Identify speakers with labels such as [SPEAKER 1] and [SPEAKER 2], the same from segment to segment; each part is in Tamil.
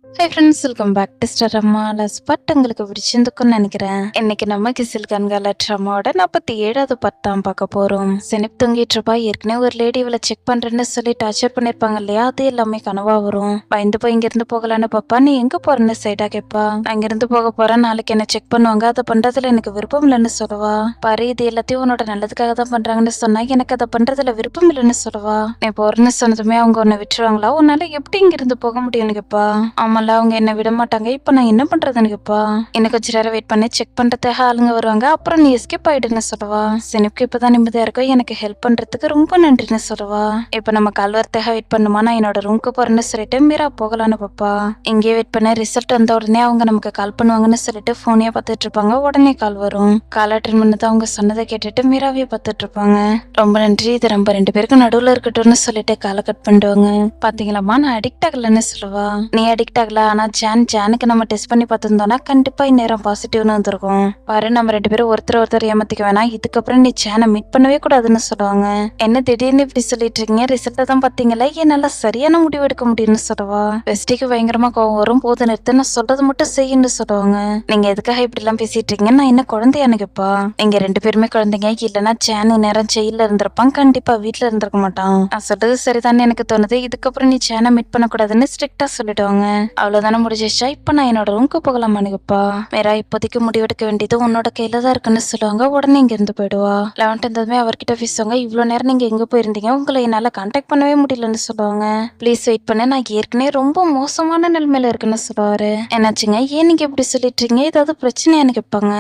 [SPEAKER 1] High friends, welcome back to star அம்மா ஸ்பட். உங்களுக்கு பிடிச்சிருந்துக்குன்னு நினைக்கிறேன். இன்னைக்கு நம்ம கிசில் கண்கால ட்ரமாவோட 47வது பத்தாம் பார்க்க போறோம். செனிப் தூங்கிட்டு இருப்பா. ஏற்கனவே ஒரு லேடி இவளை செக் பண்றேன்னு சொல்லி டார்ச்சர் பண்ணிருப்பாங்க இல்லையா, அது எல்லாமே கனவா வரும். பயந்து போய் இங்கிருந்து போகலான்னு பாப்பா. நீ எங்க போறேன்னு சைடா கேட்பா. நான் இங்கிருந்து போக போறேன், நாளைக்கு என்ன செக் பண்ணுவாங்க, அதை பண்றதுல எனக்கு விருப்பம் இல்லைன்னு சொல்லுவா. பாரு, இது எல்லாத்தையும் உன்னோட நல்லதுக்காக தான் பண்றாங்கன்னு சொன்னா எனக்கு அதை பண்றதுல விருப்பம் இல்லைன்னு சொல்லுவா. நீ போறேன்னு சொன்னதுமே அவங்க உன்னை விட்டுருவாங்களா? உன்னால எப்படி இங்கிருந்து போக முடியும்னு கேட்பா. ஆமா, அவங்க என்ன விட மாட்டாங்க. இப்ப நான் என்ன பண்றதுன்னு கேப்பா. இன்னும் கொஞ்ச நேரம் வெயிட் பண்ணி செக் பண்றதுக்காக ஆளுங்க வருவாங்க, அப்புறம் நீ எஸ்கேப் ஆயிடுன்னு சொல்லுவா. செனிப்க்கு இப்பதான் நிம்மதியா இருக்கும். எனக்கு ஹெல்ப் பண்றதுக்கு ரொம்ப நன்றின்னு சொல்லுவா. இப்ப நம்ம கல்வரத்துக்காக வெயிட் பண்ணுமா, நான் என்னோட ரூம்க்கு போறேன்னு சொல்லிட்டு மீரா போகலான்னு பாப்பா. இங்கே வெயிட் பண்ண ரிசல்ட் வந்த உடனே அவங்க நமக்கு கால் பண்ணுவாங்கன்னு சொல்லிட்டு போனையே பார்த்துட்டு இருப்பாங்க. உடனே கால் வரும். கால் அட்டன் பண்ணதான் அவங்க சொன்னதை கேட்டுட்டு மீராவே பார்த்துட்டு இருப்பாங்க. ரொம்ப நன்றி, இது ரொம்ப 2 பேருக்கு நடுவுல இருக்கட்டும்னு சொல்லிட்டு காலை கட் பண்ணிடுவாங்க. பாத்தீங்களாமா, நான் அடிக்ட் ஆகலன்னு சொல்லுவா. நீ அடிக்ட் ஆகல, ஆனா ஜானுக்கு நம்ம டெஸ்ட் பண்ணி பார்த்திருந்தோம்னா கண்டிப்பா இந்நேரம் பாசிட்டிவ்னு வந்திருக்கும். பாரு, நம்ம 2 பேரும் ஒருத்தர் ஏமாத்திக்க வேணாம். இதுக்கப்புறம் நீ ஜானை மீட் பண்ணவே கூடாதுன்னு சொல்லுவாங்க. என்ன திடீர்னு இப்படி சொல்லிட்டு இருக்கீங்க? ரிசல்ட்டை தான் பாத்தீங்களா, என்னால சரியான முடிவு எடுக்க முடியும்னு சொல்லுவா. வெஸ்டிக்கு பயங்கரமா கோவம் வரும். போது நிறுத்து, நான் சொல்றது மட்டும் செய்யுன்னு சொல்லுவாங்க. நீங்க எதுக்காக இப்படி எல்லாம் பேசிட்டு இருக்கீங்க? நான் என்ன குழந்தையானு கேப்பா. நீங்க 2 பேருமே குழந்தைங்க. இல்லைன்னா ஜான் நேரம் ஜெயில இருந்திருப்பான், கண்டிப்பா வீட்டுல இருந்திருக்க மாட்டான். நான் சொல்றது சரிதான்னு எனக்கு தோணுது. இதுக்கப்புறம் நீ ஜானை மீட் பண்ண கூடாதுன்னு ஸ்ட்ரிக்டா சொல்லிடுவாங்க. அவ்வளவுதானே, முடிஞ்சிச்சா? இப்ப நான் என்னோட ரூம்க்கு போகலாமானுப்பா. வேற இப்போதைக்கு முடிவெடுக்க வேண்டியது உன்னோட கையில தான் இருக்குன்னு சொல்லுவாங்க. உடனே இங்க இருந்து போயிடுவா. 11 இருந்ததுமே அவர்கிட்ட பேசுவாங்க. இவ்வளவு நேரம் நீங்க எங்க போயிருந்தீங்க? உங்களை என்னால கான்டாக்ட் பண்ணவே முடியலன்னு சொல்லுவாங்க. ப்ளீஸ் வெயிட் பண்ண, நான் ஏற்கனவே ரொம்ப மோசமான நிலைமையில இருக்குன்னு சொல்லுவாரு. என்னாச்சுங்க? ஏன் நீங்க இப்படி சொல்லிட்டு இருக்கீங்க? ஏதாவது பிரச்சனையான்னு கேட்பாங்க.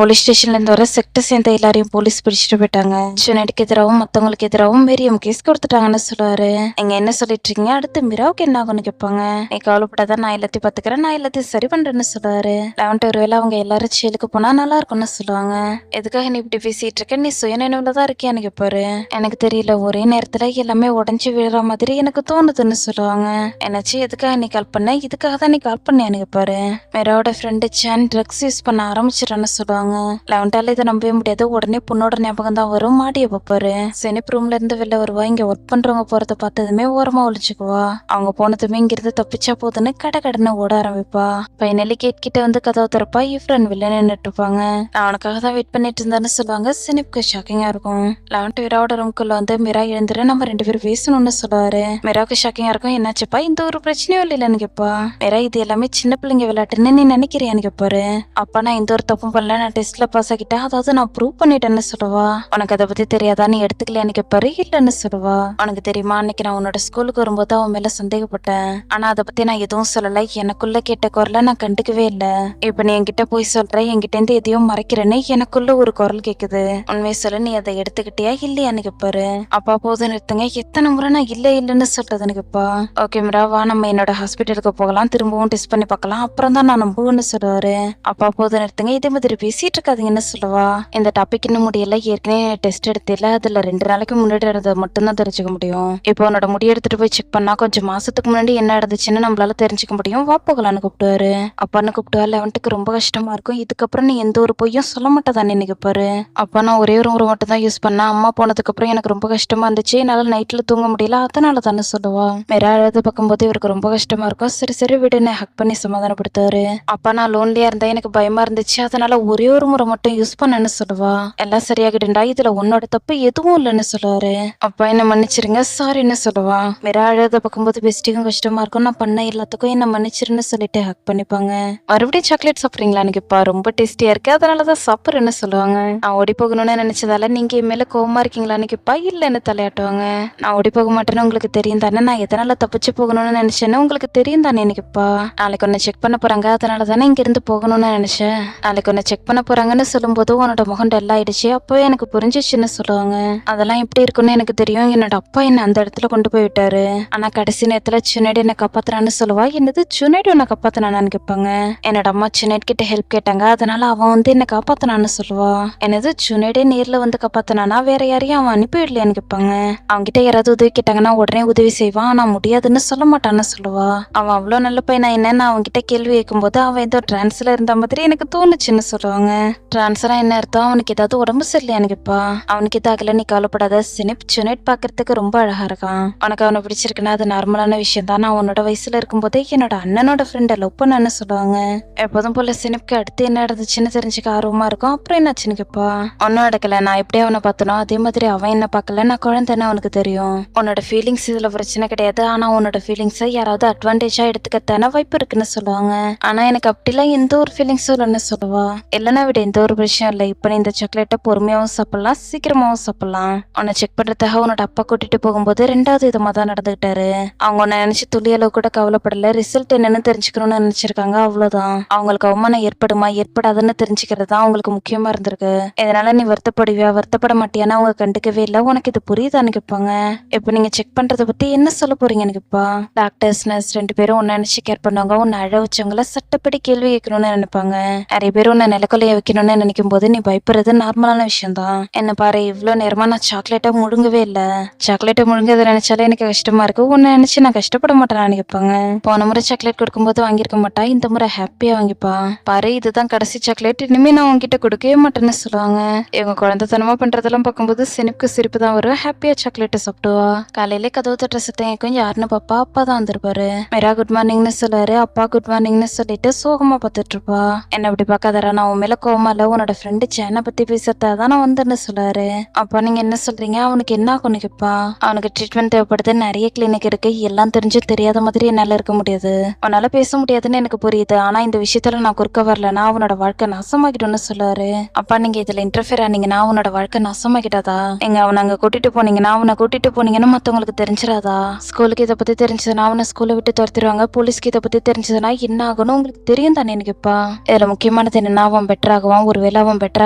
[SPEAKER 1] போலீஸ் ஸ்டேஷன்ல இருந்து வர செக்டர் சேர்ந்த எல்லாரையும் போலீஸ் பிடிச்சிட்டு போயிட்டாங்க. ஜுனைடுக்கு எதிராகவும் மத்தவங்களுக்கு எதிராகவும் மேரியம் கேஸ் கொடுத்துட்டாங்கன்னு சொல்லுவாரு. நீங்க என்ன சொல்லிட்டு இருக்கீங்க? அடுத்து மிராவுக்கு என்ன ஆகும்னு கேட்பாங்க. நீ கவலைப்படாத, நான் எல்லாத்தையும் பாத்துக்கிறேன், நான் எல்லாத்தையும் சரி பண்றேன்னு சொல்லுவாரு. 11 ஒருவேளை அவங்க எல்லாரும் ஜெயிலுக்கு போனா நல்லா இருக்கும்னு சொல்லுவாங்க. எதுக்காக நீ இப்படி பேசிட்டு இருக்க? நீ சுயநினைவுலதான் இருக்கியான்னு கேட்பாரு. எனக்கு தெரியல, ஒரே நேரத்துல எல்லாமே உடஞ்சு விழுற மாதிரி எனக்கு தோணுதுன்னு சொல்லுவாங்க. என்னாச்சு? எதுக்காக நீ கால் பண்ண? இதுக்காக தான் நீ கால் பண்ணியான்னு கேட்பாரு. மேராவோட ஃப்ரெண்டு சான் ட்ரக்ஸ் யூஸ் பண்ண ஆரம்பிச்சிடறான்னு சொல்லுவாங்க. 11 இதை நம்பவே முடியாது. உடனே பொண்ணோட ஞாபகம் தான் வரும். மாடியை பார்ப்பாரு. செனிப் ரூம்ல இருந்து வெளில வருவா. இங்க ஒர்க் பண்றவங்க போறத பார்த்ததுமே ஓரமா ஒழிச்சுக்குவா. அவங்க போனதுமே இங்கிருந்து தப்பிச்சா போதுன்னு கடன்னு ஓட ஆரம்பிப்பா. பைனலி கேட் கிட்ட வந்து கதவை திறப்பா. இஃப்ரன் வெளில நின்னுட்டு இருப்பாங்க. நான் உனக்காக தான் வெயிட் பண்ணிட்டு இருந்தேன்னு சொல்லுவாங்க. சினிப்க்கு ஷாக்கிங்கா இருக்கும். 11 மீராவோட ரூம்குள்ள வந்து மிரா எழுந்துரு, நம்ம 2 பேரும் பேசணும்னு சொல்லுவாரு. மிராவுக்கு ஷாக்கிங்கா இருக்கும். என்னாச்சுப்பா? இந்த ஒரு பிரச்சனையும் இல்லைன்னு கேட்பா. மிரா, இது எல்லாமே சின்ன பிள்ளைங்க விளையாட்டுன்னு நீ நினைக்கிறியான்னு கேட்பாரு. அப்பா, நான் இந்த ஒரு தப்பும் பண்ணல, நான் டெஸ்ட்ல பாஸ் ஆகிட்டேன், அதாவது நான் ப்ரூவ் பண்ணிட்டேன்னு சொல்லுவா. உனக்கு அதை பத்தி தெரியாதா? நீ எடுத்துக்கலையான்னு கேட்பாரு. இல்லன்னு சொல்லுவா. உனக்கு தெரியுமா, அன்னைக்கு நான் உன்னோட ஸ்கூலுக்கு வரும்போது அவன் மேல சந்தேகப்பட்டேன், ஆனா அதை பத்தி நான் எதுவும் சொல்லல. எனக்குள்ள கேட்ட குரலை நான் கண்டுக்கவே இல்ல. இப்ப நீ என்கிட்ட போய் சொல்ற, என்கிட்ட இருந்து எதையும் மறைக்கிறேன்னு எனக்குள்ள ஒரு குரல் கேக்குது. உண்மையை சொல்ல, நீ அதை எடுத்துக்கிட்டியா இல்லையான்னு கேட்பாரு. அப்பா, போது நிறுத்துங்க, எத்தனை முறை நான் இல்லைன்னு சொல்றதுன்னு கேட்பா. ஓகே மிரா, வா நம்ம என்னோட ஹாஸ்பிட்டலுக்கு போகலாம், திரும்பவும் டெஸ்ட் பண்ணி பார்க்கலாம், அப்புறம் தான் நான் நம்புவேன்னு சொல்லுவாரு. அப்பா, போது நிறுத்துங்க, இதே மாதிரி பேசிட்டு இருக்காதீங்கன்னு சொல்லுவா. இந்த டாபிக் இன்னும் முடியல, ஏற்கனவே டெஸ்ட் எடுத்தில, அதுல 2 நாளைக்கு முன்னாடி இருந்ததை மட்டும்தான் தெரிஞ்சுக்க முடியும். இப்போ உன்னோட முடி எடுத்துட்டு போய் செக் பண்ணா கொஞ்சம் மாசத்துக்கு முன்னாடி என்ன நடந்துச்சுன்னு நம்மளால தெரிஞ்சுக்க முடியும். வா போகலான்னு கூப்பிடுவாரு. அப்பான்னு கூப்பிடுவா. 11க்கு ரொம்ப கஷ்டமா இருக்கும். இதுக்கப்புறம் நீ எந்த ஒரு பொய்யும் சொல்ல மாட்டேதானே நினைக்கப்பாரு. அப்பா, நான் ஒரே ஒரு முறை மட்டும் தான் யூஸ் பண்ணேன். அம்மா போனதுக்கு அப்புறம் எனக்கு ரொம்ப கஷ்டமா இருந்துச்சு, என்னால நைட்ல தூங்க முடியல, அதனால தானே சொல்லுவா. வேற அழுது பார்க்கும்போது இவருக்கு ரொம்ப கஷ்டமா இருக்கும். சரி சரி விடுன்னு ஹக் பண்ணி சமாதானப்படுத்துவாரு. அப்பா, நான் லோன்லியா இருந்தா எனக்கு பயமா இருந்துச்சு, அதனால ஒரே ஒரு முறை மட்டும் யூஸ் பண்ணேன்னு சொல்லுவா. எல்லாம் சரியாகிடுண்டா, இதுல உன்னோட தப்பு எதுவும் இல்லைன்னு சொல்லுவாரு. அப்பா, என்ன மன்னிச்சிருங்க, சாரின்னு சொல்லுவா. வேற அழுத பார்க்கும்போது பெஸ்டிக்கும் கஷ்டமா இருக்கும். நான் பண்ண எல்லாத்துக்கும் என்ன மன்னிச்சிருன்னு சொல்லிட்டு ஹக் பண்ணிப்பாங்க. மறுபடியும் சாக்லேட் சாப்பிட்றீங்களான்னு கேட்பா. ரொம்ப டேஸ்டியா இருக்கு, அதனாலதான் சாப்பிட்றேன்னு சொல்லுவாங்க. நான் ஓடி போகணும்னு நினைச்சதால நீங்க என் மேல கோவமா இருக்கீங்களான்னு கேட்பா. இல்லன்னு தலையாட்டுவாங்க. நான் ஓடி போக மாட்டேன்னு உங்களுக்கு தெரியும் தானே, நான் எதனால தப்பிச்சு போகணும்னு நினைச்சேன்னு உங்களுக்கு தெரியும் தானே கேட்பா. நாளைக்கு ஒன்னு செக் பண்ண போறாங்க, அதனால தானே இங்க இருந்து போகணும்னு நினைச்சேன். நாளைக்கு ஒன்னு செக் பண்ண போறாங்கன்னு சொல்லும் போது உன்னோட முகம் டல் ஆயிடுச்சு, அப்பவே எனக்கு புரிஞ்சிச்சுன்னு சொல்லுவாங்க. அதெல்லாம் எப்படி இருக்குன்னு எனக்கு தெரியும், என்னோட அப்பா என்ன அந்த இடத்துல கொண்டு போய் விட்டாரு, ஆனா கடைசி நேரத்துல சுனேட் என்ன காப்பாத்துறான்னு சொல்லுவா. என்னது, சுனேட் உன்னை காப்பாத்தினானு கேட்பாங்க. என்னோட அம்மா சுனேட் கிட்ட ஹெல்ப் கேட்டாங்க, அதனால அவன் வந்து என்ன காப்பாத்தினான்னு சொல்லுவா. என்னது, சுனேடே நேர்ல வந்து காப்பாத்தினானா? வேற யாரையும் அவன் அனுப்பிவிடலையான்னு கேட்பாங்க. அவன்கிட்ட யாராவது உதவி கேட்டாங்கன்னா உடனே உதவி செய்வான், ஆனா முடியாதுன்னு சொல்ல மாட்டான்னு சொல்லுவா. அவன் அவ்வளவு நல்ல பையனா என்னன்னு அவன்கிட்ட கேள்வி கேட்கும் போது அவன் ஏதோ டிரான்ஸ்ல இருந்த மாதிரி எனக்கு தோணுச்சுன்னு சொல்லுவாங்க. டிரான்ஸ்னா என்ன அர்த்தம்? அவனுக்கு ஏதாவது உடம்பு சரியில்லையான்னு கேட்பா. அவனுக்கு இதாகல, நீ கவலைப்படாத, சினிப் சுனேட் பாக்குறதுக்கு ரொம்ப அழகா இருக்கான், உனக்கு அவனை பிடிச்சிருக்குன்னா அது நார்மலான விஷயம் தான். நான் உன்னோட வயசுல இருக்கும்போதே என்னோட அண்ணனோட ஃப்ரெண்டை லவ் பண்ணான்னு சொல்லுவாங்க. எப்போதும் போல சினிப்க்கு அடுத்து என்ன நடந்துச்சுன்னு தெரிஞ்சுக்க ஆர்வமா இருக்கும். அப்புறம் என்னாச்சுன்னு கேப்பா. ஒன்னும் நடக்கல, நான் எப்படி அவனை பார்த்தனோ அதே மாதிரி அவன் என்ன பார்க்கல, நான் குழந்தைன்னு அவனுக்கு தெரியும். உன்னோட ஃபீலிங்ஸ் இதுல பிரச்சனை கிடையாது, ஆனா உன்னோட ஃபீலிங்ஸை யாராவது அட்வான்டேஜா எடுத்துக்கத்தான வாய்ப்பு இருக்குன்னு சொல்லுவாங்க. ஆனா எனக்கு அப்படிலாம் எந்த ஒரு ஃபீலிங்ஸும் இல்லைன்னு சொல்லுவா. இல்லைன்னா விட எந்த ஒரு விஷயம் இல்லை, இப்ப நீ இந்த சாக்லேட்டை பொறுமையாவும் சாப்பிடலாம், சீக்கிரமாவும் சாப்பிடலாம். உன்னை செக் பண்றதுக்காக உன்னோட அப்பா கூட்டிட்டு போகும்போது 2வது விதமா தான் நடந்துகிட்டாரு. அவங்க உன்னை நினைச்சு துளி அளவு கூட கவலைப்படல, ரிசல்ட் என்னன்னு தெரிஞ்சுக்கணும்னு நினைச்சிருக்காங்க, அவ்வளவுதான். அவங்களுக்கு அவமானம் ஏற்படுமா ஏற்படாதுன்னு தெரிஞ்சுக்கிறது தான் அவங்களுக்கு முக்கியமா இருந்திருக்கு. இதனால நீ வருத்தப்படுவியா வருத்தப்பட மாட்டியான்னு அவங்க கண்டுக்கவே இல்லை. உனக்கு இது புரியுதான்னு கேட்பாங்க. இப்ப நீங்க செக் பண்றதை பத்தி என்ன சொல்ல போறீங்கன்னு கேட்பா. டாக்டர்ஸ் நர்ஸ் 2 பேரும் உன்னை நினைச்சு கேர் பண்ணுவாங்க. உன்னை அழ வச்சவங்கள சட்டப்படி கேள்வி கேட்கணும்னு நினைப்பாங்க. நிறைய பேர் உன்னை நிலக்கொலைய வைக்கணும்னு நினைக்கும் போது நீ பயப்படுறது நார்மலான விஷயம் தான். என்ன பாரு, இவ்வளவு நேரமா நான் சாக்லேட்டை முழுங்கவே இல்ல. சாக்லேட்டை முழுங்கதை நினைச்சாலே எனக்கு கஷ்டமா இருக்கு. உன்னை நினைச்சு நான் கஷ்டப்பட மாட்டேன்னு கேட்பாங்க. போன முறை சாக்லேட் கொடுக்கும்போது வாங்கியிருக்க மாட்டா, இந்த முறை ஹாப்பியா வாங்கிப்பா. பாரு, இதுதான் கடைசி சாக்லேட், இனிமே நான் உங்ககிட்ட கொடுக்கவே மாட்டேன்னு சொல்லுவாங்க. இவங்க குழந்தைத்தனமா பண்றதெல்லாம் பார்க்கும்போது சினிப்புக்கு சிரிப்பு தான் வரும். ஹாப்பியா சாக்லேட்டை சாப்பிடுவா. காலையில கதவு தட்டுற சத்தம் கேட்கும். யாருன்னு பாப்பா, அப்பா தான் வந்திருப்பாரு. மீரா குட் மார்னிங்னு சொல்லுவாரு. அப்பா குட் மார்னிங்னு சொல்லிட்டு சோகமா பார்த்துட்டு இருப்பா. என்ன அப்படி பார்க்காதரா, நான் உன் மேல கோவமா இல்ல, உன்னோட ஃப்ரெண்டு சேனை பத்தி பேசுறதான் நான் வந்தேன்னு சொல்லுவாரு. அப்பா நீங்க என்ன சொல்றீங்க, அவனுக்கு என்ன ஆகும்னு கேப்பா. அவனுக்கு ட்ரீட்மெண்ட் தேவைப்படுது, நிறைய கிளினிக் இருக்கு, எல்லாம் தெரிஞ்சும் தெரியாத மாதிரி என்னால இருக்க முடியாது. உன்னால பேச முடியாதுன்னு எனக்கு புரியுது, ஆனா இந்த விஷயத்துல நான் குறுக்க வரலன்னா அவனோட வாழ்க்கை நாசமாகிடும்னு சொல்லுவாரு. அப்பா நீங்க இதுல இன்டர்ஃபியர் ஆனீங்கன்னா அவனோட வாழ்க்கை நாசமாகிட்டாதா? நீங்க அவனை அங்க கூட்டிட்டு போனீங்கன்னா அவனை கூட்டிட்டு போனீங்கன்னு மத்தவங்களுக்கு தெரிஞ்சிடாதா? ஸ்கூலுக்கு இதை பத்தி தெரிஞ்சதுன்னா அவனை ஸ்கூலை விட்டு துரத்திடுவாங்க. போலீஸ்க்கு இதை பத்தி தெரிஞ்சதுன்னா என்ன ஆகணும் உங்களுக்கு தெரியும் தானே கேப்பா. இதுல முக்கியமானது என்னன்னா, அவன் பெட்டர் ஆகுவான். ஒருவேளை அவன் பெட்டர்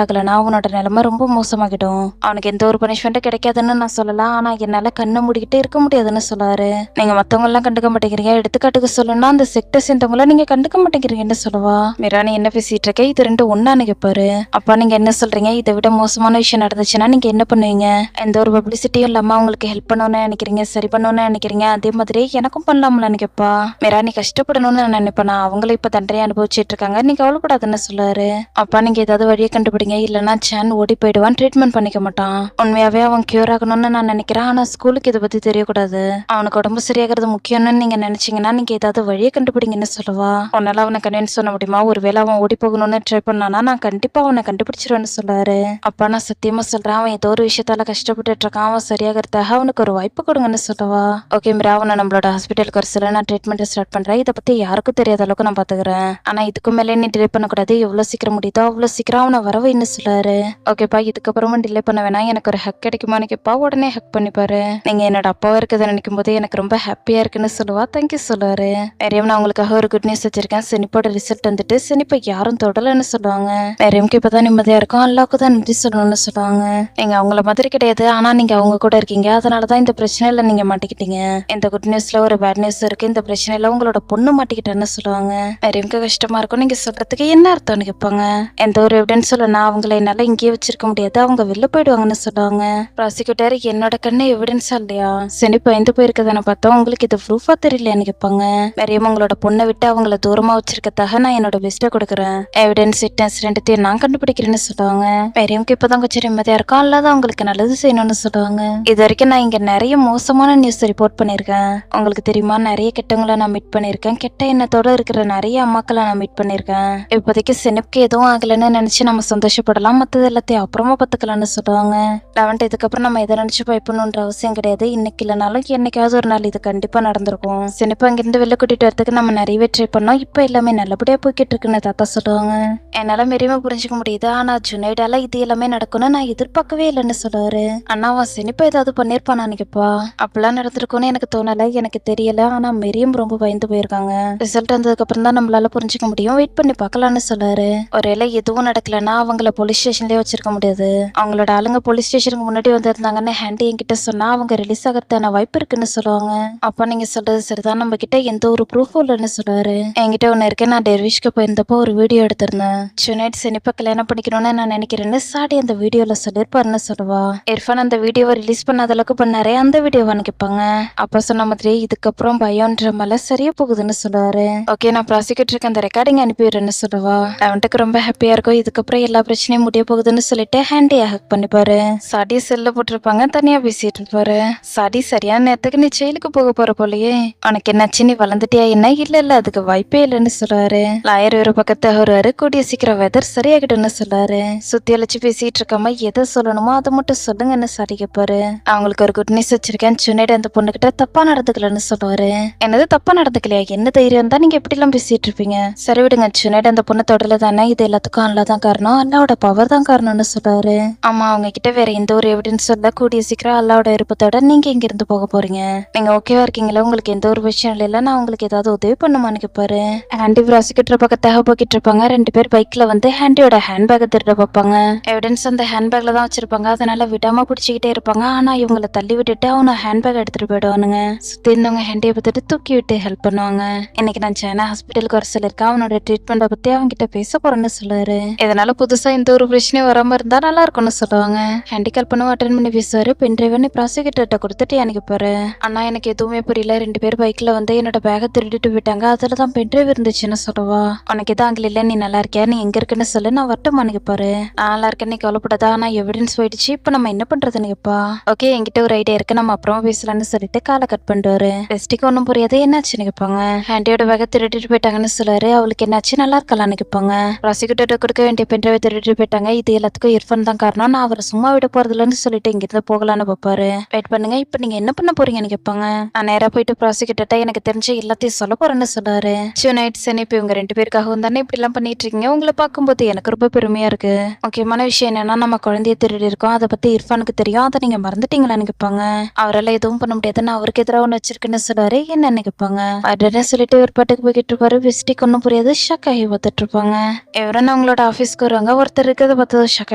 [SPEAKER 1] ஆகலன்னா அவனோட நிலைமை ரொம்ப மோசமாகிடும். அவனுக்கு எந்த ஒரு பனிஷ்மெண்ட்டும் கிடைக்காதுன்னு நான் சொல்லலாம், ஆனா என்னால கண்ணை மூடிக்கிட்டு இருக்க முடியாதுன்னு சொல்லாரு. நீங்க மத்தவங்க எல்லாம் கண்டுக்க மாட்டேங்கிறீங்க, எடுத்துக்காட்டுக்கு சொல்லணும்னா அந்த செக்டர் சேர்ந்தவங்கள நீங்க கண்டுக்க மாட்டேங்கிறீங்கன்னு சொல்லுவா. மீரா நீ என்ன பேசிட்டு இருக்க, இது 2 ஒண்ணான்னு கேப்பாரு. அப்பா நீங்க என்ன சொல்றீங்க, இதை விட மோசமான விஷயம் நடந்துச்சுன்னா நீங்க என்ன பண்ணுவீங்க? எந்த ஒரு பப்ளிசிட்டியும் இல்லாம அவங்களுக்கு ஹெல்ப் பண்ணணும்னு நினைக்கிறீங்க, சரி பண்ணணும்னு நினைக்கிறீங்க, அதே மாதிரி எனக்கும் பண்ணலாம்லன்னு கேப்பா. மீரா நீ கஷ்டப்படணும்னு நான் நினைப்பேனா, அவங்கள இப்ப தண்டனை அனுபவிச்சுட்டு இருக்காங்க, நீ கவலைப்படாதுன்னு சொல்லுவாரு. அப்பா நீங்க ஏதாவது வழியை கண்டுபிடிங்க, இல்லைன்னா சேன் ஓடி போயிடுவான், ட்ரீட்மெண்ட் பண்ணிக்க மாட்டான். உண்மையாவே அவன் கியூர் ஆகணும்னு நான் நினைக்கிறேன், ஆனா ஸ்கூலுக்கு இதை பத்தி தெரியக்கூடாது. அவனுக்கு உடம்பு சரியாகிறது முக்கியம்னு நீங்க நினைச்சீங்கன்னா நீங்க ஏதாவது வழியை கண்டுபிடிங்கன்னு சொல்லுவா. உன்னால அவனை கன்வின்ஸ் பண்ண முடியுமா? ஒருவேளை அவன் ஓடி போகணும்னு ட்ரை பண்ணானா நான் கண்டிப்பா அவனை கண்டுபிடிச்சிருவேன்னு சொல்றாரு. அப்பா நான் சத்தியமா சொல்றேன், அவன் ஏதோ ஒரு விஷயத்தால கஷ்டப்பட்டு இருக்கான், அவன் சரியாகிறதுக்காக அவனுக்கு ஒரு வாய்ப்பு கொடுங்கன்னு சொல்லுவா. ஓகே மீரா, அவனை நம்மளோட ஹாஸ்பிட்டலுக்கு வர சொல்ல, நான் ட்ரீட்மெண்ட் ஸ்டார்ட் பண்றேன், இதை பத்தி யாருக்கும் தெரியாத அளவுக்கு நான் பாத்துக்கிறேன், ஆனா இதுக்கு மேலே நீ டிலே பண்ணக்கூடாது, எவ்வளவு சீக்கிரம் முடியுதோ அவ்வளவு சீக்கிரம் அவனை வரவைன்னு சொல்றாரு. ஓகேப்பா, இதுக்கப்புறமும் டிலே பண்ண வேணாம், எனக்கு ஒரு ஹக் கிடைக்குமான்னு கேப்பா. உடனே ஹக் பண்ணிப்பாரு. நீங்க என்னோட அப்பாவா இருக்கிறத நினைக்கும் போது எனக்கு ரொம்ப ஹாப்பியா இருக்குன்னு சொல்லுவா. தேங்க்யூ சொல்லுவாரு. மேரியம் நான் உங்களுக்காக ஒரு குட் நியூஸ் வச்சிருக்கேன், சினிப்போட ரிசல்ட் வந்துட்டு சினிப்பை யாரும் தொடலன்னு சொல்லுவாங்க. மேரியம்க்கு இப்பதான் நிம்மதியா இருக்கும், அல்லாவுக்கு தான் நன்றி சொல்லணும்னு சொல்லுவாங்க. நீங்க அவங்கள மாதிரி கிடையாது, ஆனா நீங்க அவங்க கூட இருக்கீங்க, அதனாலதான் இந்த பிரச்சனையில நீங்க மாட்டிக்கிட்டீங்க. இந்த குட் நியூஸ்ல ஒரு பேட் நியூஸ் இருக்கு, இந்த பிரச்சனையில உங்களோட பொண்ணு மாட்டிக்கிட்டேன்னு சொல்லுவாங்க. மேரியம்க்கு கஷ்டமா இருக்கும். நீங்க சொல்றதுக்கு என்ன அர்த்தம்னு கேட்பாங்க. எந்த ஒரு எவிடன்ஸ் சொல்லனா அவங்கள என்னால இங்கேயே வச்சிருக்க முடியாது, அவங்க வெளில போயிடுவாங்கன்னு சொல்லுவாங்க. ப்ராசிக்யூட்டர் என்னோட கண்ணு எவிடன்ஸா இல்லையா, சினிப்பு பயந்து போயிருக்கதான பார்த்தோம், உங்களுக்கு இது ப்ரூஃபா தெரியலையான்னு கேட்பாங்க. மேரியம் உங்களோட பொண்ணை விட்டு அவங்கள தூரமா வச்சிருக்கதாக நான் என்னோட பெஸ்ட்டை கொடுக்குறேன், எவிடன்ஸ் விட்னஸ் 2த்தையும் நான் கண்டுபிடிக்கிறேன்னு சொல்லுவாங்க. மேரியம்க்கு இப்பதான் கொஞ்சம் நிம்மதியா இருக்கும், அல்லாத அவங்களுக்கு நல்லது செய்யணும்னு சொல்லுவாங்க. இது வரைக்கும் நான் இங்க நிறைய மோசமான நியூஸ் ரிப்போர்ட் பண்ணிருக்கேன், உங்களுக்கு தெரியுமா, நிறைய கெட்டவங்களை நான் மீட் பண்ணிருக்கேன், கெட்ட எண்ணத்தோட இருக்கிற நிறைய அம்மாக்களை நான் மீட் பண்ணிருக்கேன். இப்போதைக்கு சினிப்க்கு எதுவும் ஆகலன்னு நினைச்சு நம்ம சந்தோஷப்படலாம், மத்தது எல்லாத்தையும் அப்புறமா பார்த்துக்கலாம்னு சொல்லுவாங்க. 11 இதுக்கப்புறம் நம்ம எதை நினைச்சு பயப்படணுன்ற அவசியம் கிடையாது, இன்னைக்கு இல்லைனாலும் என்னைக்காவது ஒரு நாள் இது கண்டிப்பா நடந்திருக்கும். சினிப்பா அங்கிருந்து வெளில கூட்டிட்டு வரதுக்கு நம்ம நிறையவே ட்ரை பண்ணோம், இப்ப எல்லாமே நல்லபடியா போய்கிட்டு இருக்குன்னு தாத்தா சொல்லுவாங்க. என்னால மெரியுமா புரிஞ்சுக்க முடியுது, ஆனா ஜுனைடால இது எல்லாமே நடக்கும்னு நான் எதிர்பார்க்கவே இல்லைன்னு சொல்லுவாரு. அண்ணா அவன் சினிப்பா ஏதாவது பண்ணிருப்பானான்னு கேப்பா. அப்பெல்லாம் நடந்திருக்கும்னு எனக்கு தோணல, எனக்கு தெரியல, ஆனா மெரியும் ரொம்ப பயந்து போயிருக்காங்க. ரிசல்ட் வந்ததுக்கு அப்புறம் தான் நம்மளால புரிஞ்சுக்க முடியும், வெயிட் பண்ணி பார்க்கலாம்னு சொல்றாரு. ஒருவேளை எதுவும் நடக்கலன்னா அவங்கள போலீஸ் ஸ்டேஷன்லயே வச்சிருக்க முடியாது, அவங்களோட ஆளுங்க போலீஸ் ஸ்டேஷனுக்கு முன்னாடி வந்திருந்தாங்கன்னு ஹேண்டி என்கிட்ட சொன்னா அவங்க ரிலீஸ் ஆகிறதுக்கான வாய்ப்பு இருக்குன்னு சொல்லுவாங்க. அப்ப நீங்க சொல்றது சரிதான், நம்ம கிட்ட எந்த ஒரு ப்ரூஃபும் இல்லைன்னு சொல்றாரு. என்கிட்ட ஒண்ணு இருக்கு, நான் டெர்விஷ்க்கு போயிருந்தப்போ ஒரு வீடியோ எடுத்திருந்தேன், சுனைட் சினிப்பா கல்யாணம் பண்ணிக்கணும்னு நான் நினைக்கிறேன்னு சாடி அந்த வீடியோல சொல்லிருப்பாருன்னு சொல்லுவா. இர்ஃபான் அந்த வீடியோவை ரிலீஸ் பண்ணாத அளவுக்கு பண்ணாரே, அந்த வீடியோவான்னு கேட்பாங்க. அப்ப சொன்ன மாதிரி இதுக்கப்புறம் பயம்ன்ற மலை சரியா போகுதுன்னு சொல்லுவாரு. ஓகே நான் ப்ராசிக்யூட்டருக்கு அந்த ரெக்கார்டிங் அனுப்பிடுறேன்னு சொல்லுவா. அவன்ட்டுக்கு ரொம்ப ஹாப்பியா இருக்கும், இதுக்கப்புறம் எல்லா பிரச்சனையும் முடிய போகுதுன்னு சொல்லிட்டு ஹேண்டியா ஹக் பண்ணிப்பாரு. சாடி செல்ல போட்டிருப்பாங்க, தனியா பேசிட்டு இருப்பாரு. சாடி சரியான நேரத்துக்கு நீ ஜெயிலுக்கு போக போற போலயே, உனக்கு என்னாச்சு, நீ வளர்ந்துட்டியா என்ன? இல்ல அதுக்கு வாய்ப்பே இல்லைன்னு சொல்றாரு. லாயர் ஒரு பக்கத்து வருவாரு. கூடிய சீக்கிரம் வெதர் சரியாகிடும்னு சொல்றாரு. சுத்தி அழைச்சு பேசிட்டு இருக்காம எதை சொல்லணுமோ அதை மட்டும் சொல்லுங்கன்னு சாரி கேட்பாரு. அவங்களுக்கு ஒரு குட் நியூஸ் வச்சிருக்கேன். சுனைட் அந்த பொண்ணுகிட்ட தப்பா நடந்துக்கலன்னு சொல்லுவாரு. என்னது தப்பா நடந்துக்கலையா? என்ன தைரியம் தான் நீங்க எப்படி எல்லாம் பேசிட்டு இருப்பீங்க? சரி விடுங்க, சுனைட் அந்த பொண்ணு தொடல தானே, இது எல்லாத்துக்கும் அல்லா தான் காரணம், அல்லாவோட பவர் தான் காரணம்னு சொல்றாரு. ஆமா, அவங்க கிட்ட வேற எந்த ஒரு எவிடன்ஸ் சொல்ல. கூடிய சீக்கிரம் அல்லாவோட இருப்பத்தோட நீங்க இங்க இருந்து போக போறீங்க. நீங்க ஓகேவா இருக்கீங்களா? உங்களுக்கு எந்த ஒரு விஷயம் இல்ல, நான் உங்களுக்கு ஏதாவது உதவி பண்ணுமான்னு கேட்பாரு. ஹேண்டி ப்ராசிக்யூட்டர் பக்கத்தாக போக்கிட்டு இருப்பாங்க. 2 பேர் பைக்ல வந்து ஹேண்டியோட ஹேண்ட்பேக்கை திருட பார்ப்பாங்க. எவிடன்ஸ் அந்த ஹேண்ட்பேக்ல தான் வச்சிருப்பாங்க. அதனால விடாம பிடிச்சிக்கிட்டே இருப்பாங்க. ஆனா இவங்களை தள்ளி விட்டுட்டு அவனை ஹேண்ட்பேக் எடுத்துட்டு போயிடுவானுங்க. சுத்தி இருந்தவங்க ஹேண்டியை பார்த்துட்டு தூக்கி விட்டு ஹெல்ப் பண்ணுவாங்க. இன்னைக்கு நான் சைனா ஹாஸ்பிட்டலுக்கு வர சொல்லிருக்கேன். அவனோட ட்ரீட்மெண்ட்டை பத்தி அவங்க கிட்ட பேச போறேன்னு சொல்லுவாரு. இதனால புதுசா எந்த ஒரு பிரச்சனையும் வராம இருந்தா நல்லா இருக்கும்னு சொல்லுவாங்க. ஹேண்டி கால் பண்ண அட்டன் பண்ணி பேசுவாரு. பென் டிரைவர் நீ ப்ராசிக்யூட்டர்கிட்ட கொடுத்துட்டு எனக்கு போற. ஆனா எனக்கு எதுவுமே புரியல. 2 பேர் பைக்ல வந்து என்னோட பேகை திருடிட்டு போயிட்டாங்க. அதுலதான் பென் டிரைவர் இருந்துச்சுன்னு சொல்லுவா. உனக்கு எதாவது ஆங்கில இல்ல, நீ நல்லா இருக்கியா? நீ எங்க இருக்குன்னு சொல்லு, நான் வரட்டுமான்னு கேட்பாரு. நான் நல்லா இருக்கேன், நீ கவலைப்படாதா. ஆனா எவிடன்ஸ் போயிடுச்சு, இப்ப நம்ம என்ன பண்றதுன்னு கேப்பா. ஓகே, என்கிட்ட ஒரு ஐடியா இருக்கு, நம்ம அப்புறமா பேசலாம்னு சொல்லிட்டு காலை கட் பண்ணிடுவாரு. பெஸ்டிக்கு ஒன்னும் புரியாது. என்னாச்சுன்னு கேட்பாங்க. ஹேண்டியோட பேகை திருடிட்டு போயிட்டாங்கன்னு சொல்றாரு. அவளுக்கு என்னாச்சு, நல்லா இருக்கலாம்னு கேட்பாங்க. ப்ராசிக்யூட்டர் கொடுக்க வேண்டிய பென் டிரைவர் திருடிட்டு போயிட்டாங்க. இது எல்லாத்துக்கும் இர்ஃபான் தான் காரணம். நான் அவரை சும்மா விட போறதுலன்னு சொல்லிட்டு இங்கிருந்து போகலான்னு பாப்பாரு. வெயிட் பண்ணுங்க, இப்ப நீங்க என்ன பண்ண போறீங்கன்னு கேட்பாங்க. நான் நேரா போயிட்டு ப்ராசிக்யூட்டர்ட்ட எனக்கு தெரிஞ்ச எல்லாத்தையும் சொல்ல போறேன்னு சொல்றாரு. நைட் செனிப் இவங்க 2 பேருக்காகவும் தானே இப்படி எல்லாம் பண்ணிட்டு இருக்கீங்க. உங்களை பார்க்கும்போது எனக்கு ரொம்ப பெருமையா இருக்கு. முக்கியமான விஷயம் என்னன்னா, நம்ம குழந்தைய திருடி இருக்கோம். அதை பத்தி இர்ஃபானுக்கு தெரியும். அதை நீங்க மறந்துட்டீங்களான்னு கேட்பாங்க. அவரால் எதுவும் பண்ண முடியாது, நான் அவருக்கு எதிராக ஒண்ணு வச்சிருக்குன்னு சொல்றாரு. என்னன்னு கேட்பாங்க. உடனே சொல்லிட்டு ஒரு பாட்டுக்கு போய்கிட்டு இருப்பாரு. வெஸ்டிக்கு ஒன்னும் புரியாது. ஷக் ஆகி பார்த்துட்டு இருப்பாங்க. இவரன்னு அவங்களோட ஆபீஸ்க்கு வருவாங்க. ஒருத்தர் இருக்கிறத பார்த்ததும் ஷக்